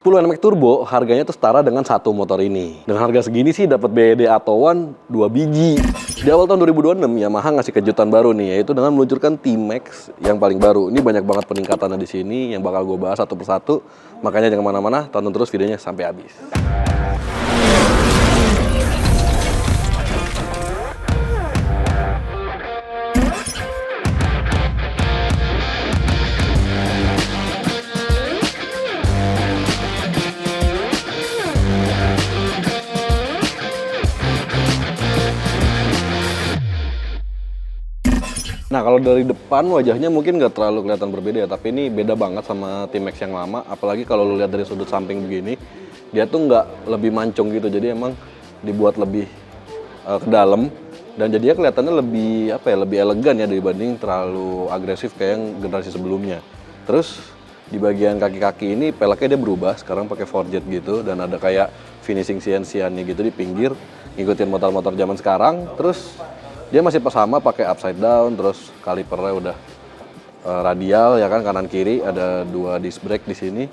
10 NMAX Turbo harganya tuh setara dengan satu motor ini. Dengan harga segini sih dapat BED Atto-One 2 biji. Di awal tahun 2026 Yamaha ngasih kejutan baru nih, yaitu dengan meluncurkan T-Max yang paling baru. Ini banyak banget peningkatannya di sini yang bakal gue bahas satu persatu. Makanya jangan kemana-mana, tonton terus videonya sampai habis. Nah, kalau dari depan wajahnya mungkin nggak terlalu kelihatan berbeda ya, tapi ini beda banget sama T-Max yang lama. Apalagi kalau lu lihat dari sudut samping begini, dia tuh nggak lebih mancung gitu, jadi emang dibuat lebih ke dalam dan jadinya kelihatannya lebih lebih elegan ya dibanding terlalu agresif kayak yang generasi sebelumnya. Terus di bagian kaki-kaki ini peleknya dia berubah, sekarang pakai forjet gitu dan ada kayak finishing CNC-annya gitu di pinggir, ngikutin motor-motor zaman sekarang. Terus dia masih sama pakai upside down, terus kalipernya udah radial ya kan, kanan kiri ada 2 disc brake di sini,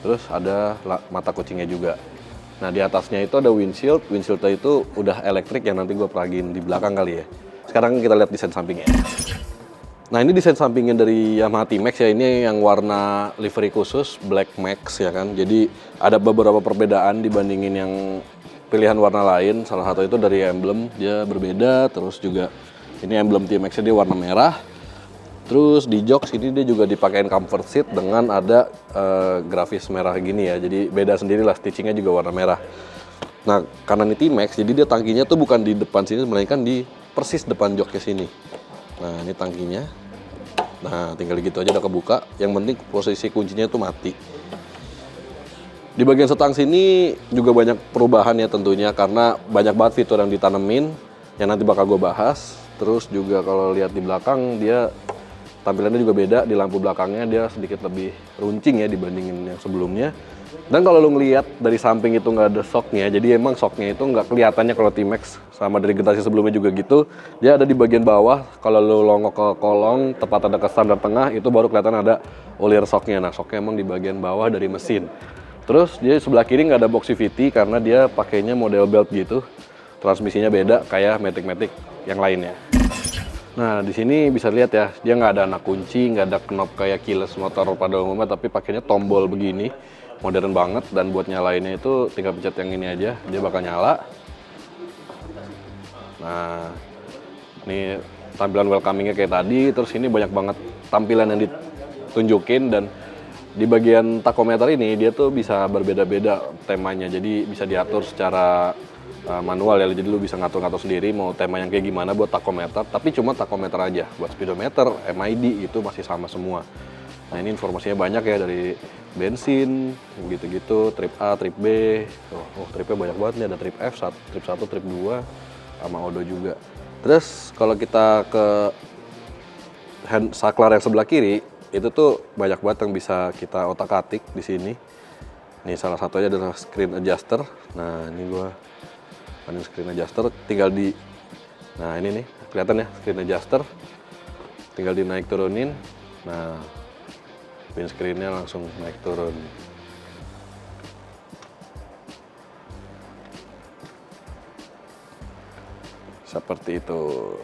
terus ada mata kucingnya juga. Nah di atasnya itu ada windshieldnya itu udah elektrik yang nanti gue peragin di belakang kali ya. Sekarang kita lihat desain sampingnya. Nah ini desain sampingnya dari Yamaha T-Max ya, ini yang warna livery khusus Black Max ya kan. Jadi ada beberapa perbedaan dibandingin yang pilihan warna lain. Salah satu itu dari emblem, dia berbeda. Terus juga ini emblem T-Max dia warna merah. Terus di jok sini dia juga dipakein comfort seat dengan ada grafis merah gini ya. Jadi beda sendiri lah, stitchingnya juga warna merah. Nah karena ini T-Max, jadi dia tangkinya tuh bukan di depan sini, melainkan di persis depan joknya sini. Nah ini tangkinya. Nah tinggal gitu aja udah kebuka. Yang penting posisi kuncinya itu mati. Di bagian setang sini juga banyak perubahan ya tentunya, karena banyak banget fitur yang ditanemin yang nanti bakal gue bahas. Terus juga kalau lihat di belakang dia tampilannya juga beda, di lampu belakangnya dia sedikit lebih runcing ya dibandingin yang sebelumnya. Dan kalau lo ngelihat dari samping itu nggak ada shocknya, jadi emang shocknya itu nggak kelihatannya kalau T-Max sama dari generasi sebelumnya juga gitu. Dia ada di bagian bawah, kalau lo longok ke kolong tepat ada ke standar tengah itu baru kelihatan ada olier shocknya. Nah shocknya emang di bagian bawah dari mesin. Terus dia sebelah kiri nggak ada box CVT karena dia pakainya model belt gitu. Transmisinya beda kayak Matic yang lainnya. Nah di sini bisa lihat ya, dia nggak ada anak kunci, nggak ada knob kayak keyless motor pada umumnya, tapi pakainya tombol begini, modern banget. Dan buat nyalainnya itu tinggal pencet yang ini aja, dia bakal nyala. Nah ini tampilan welcomingnya kayak tadi. Terus ini banyak banget tampilan yang ditunjukin, dan di bagian tachometer ini dia tuh bisa berbeda-beda temanya, jadi bisa diatur secara manual ya, jadi lu bisa ngatur-ngatur sendiri mau tema yang kayak gimana buat tachometer, tapi cuma tachometer aja. Buat speedometer, MID itu masih sama semua. Nah ini informasinya banyak ya, dari bensin gitu-gitu, trip A, trip B, tripnya banyak banget nih, ada trip F, trip 1, trip 2, sama odo juga. Terus kalau kita ke saklar yang sebelah kiri, itu tuh banyak banget yang bisa kita otak-atik di sini. Ini salah satunya adalah screen adjuster. Nah ini gua panen screen adjuster, tinggal di, nah ini nih kelihatan ya screen adjuster, tinggal dinaik turunin. Nah windscreennya langsung naik turun. Seperti itu.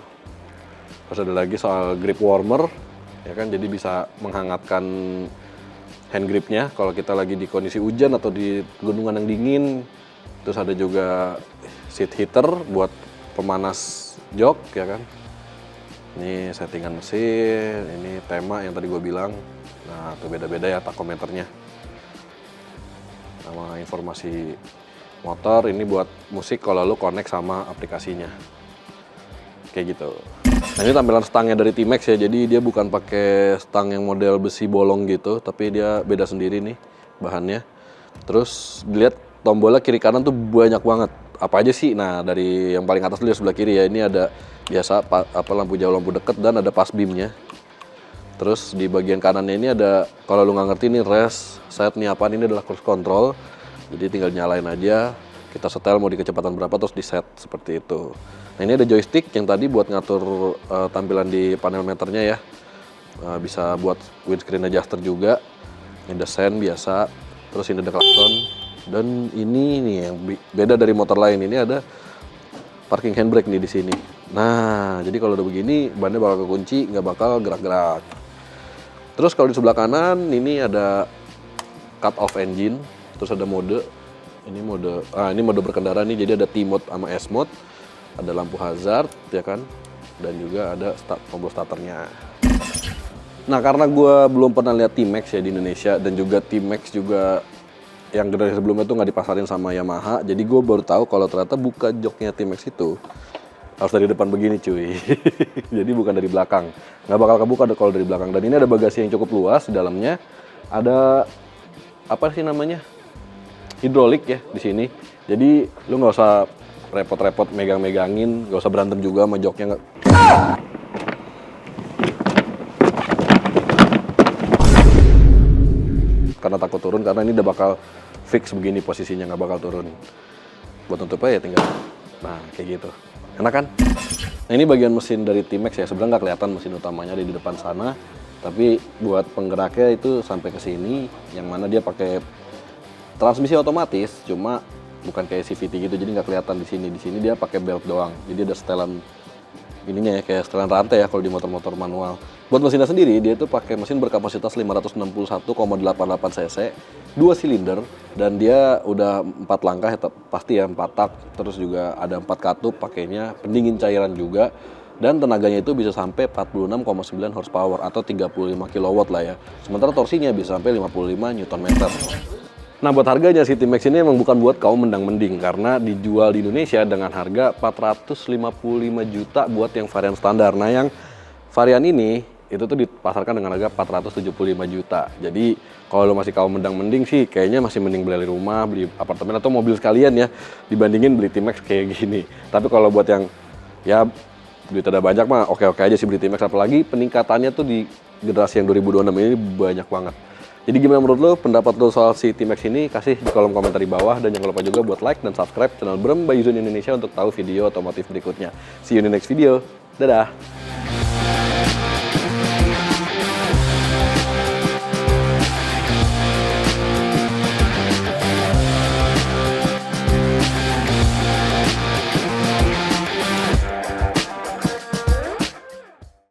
Terus ada lagi soal grip warmer ya kan, jadi bisa menghangatkan hand gripnya kalau kita lagi di kondisi hujan atau di gunungan yang dingin. Terus ada juga seat heater buat pemanas jok ya kan. Ini settingan mesin, ini tema yang tadi gue bilang. Nah tuh beda-beda ya tachometernya. Sama informasi motor, ini buat musik kalau lu connect sama aplikasinya. Kayak gitu. Nah ini tampilan stangnya dari T-Max ya, jadi dia bukan pakai stang yang model besi bolong gitu, tapi dia beda sendiri nih bahannya. Terus dilihat tombolnya kiri kanan tuh banyak banget. Apa aja sih? Nah dari yang paling atas dulu ya, sebelah kiri ya, ini ada biasa lampu jauh, lampu deket, dan ada pass beamnya. Terus di bagian kanannya ini ada, kalau lu nggak ngerti ini rest, set nih apaan, ini adalah cruise control. Jadi tinggal nyalain aja, kita setel mau di kecepatan berapa terus di set seperti itu. Nah ini ada joystick yang tadi buat ngatur tampilan di panel meternya ya. Bisa buat windscreen adjuster juga. Ini ada sen biasa. Terus ini ada klakson. Dan ini nih yang beda dari motor lain, ini ada parking handbrake nih di sini. Nah, jadi kalau udah begini bannya bakal kekunci, nggak bakal gerak-gerak. Terus kalau di sebelah kanan ini ada cut off engine, terus ada mode. Ini mode berkendara nih, jadi ada T mode sama S mode. Ada lampu hazard ya kan, dan juga ada tombol starternya. Nah, karena gue belum pernah lihat T-Max ya di Indonesia, dan juga T-Max juga yang generasi sebelumnya tuh nggak dipasarin sama Yamaha, jadi gue baru tahu kalau ternyata buka joknya T-Max itu harus dari depan begini cuy. Jadi bukan dari belakang, nggak bakal kebuka kalau dari belakang. Dan ini ada bagasi yang cukup luas di dalamnya, ada apa sih namanya, hidrolik ya di sini. Jadi lu nggak usah repot-repot megang-megangin, nggak usah berantem juga sama joknya. Karena takut turun, karena ini udah bakal fix begini posisinya, nggak bakal turun. Buat nutupnya ya tinggal, nah kayak gitu, enak kan? Nah, ini bagian mesin dari T-Max ya, sebenarnya nggak kelihatan mesin utamanya ada di depan sana, tapi buat penggeraknya itu sampai ke sini, yang mana dia pakai transmisi otomatis, cuma bukan kayak CVT gitu, jadi nggak kelihatan di sini. Di sini dia pakai belt doang, jadi ada setelan ininya ya, kayak setelan rantai ya kalau di motor-motor manual. Buat mesinnya sendiri, dia itu pakai mesin berkapasitas 561,88 cc, 2 silinder, dan dia udah 4 langkah ya, pasti ya 4 tak, terus juga ada 4 katup pakainya, pendingin cairan juga, dan tenaganya itu bisa sampai 46,9 horsepower atau 35 kW lah ya. Sementara torsinya bisa sampai 55 Nm. Nah, buat harganya si T-Max ini emang bukan buat kaum mendang-mending, karena dijual di Indonesia dengan harga 455 juta buat yang varian standar. Nah, yang varian ini itu tuh dipasarkan dengan harga 475 juta. Jadi kalau lo masih kaum mendang-mending sih kayaknya masih mending beli rumah, beli apartemen atau mobil sekalian ya, dibandingin beli T-Max kayak gini. Tapi kalau buat yang ya duit ada banyak mah oke-oke aja sih beli T-Max, apalagi peningkatannya tuh di generasi yang 2026 ini banyak banget. Jadi gimana menurut lo, pendapat lo soal si T-Max ini? Kasih di kolom komentar di bawah, dan jangan lupa juga buat like dan subscribe channel Brem by Yuzon Indonesia untuk tahu video otomotif berikutnya. See you in the next video. Dadah!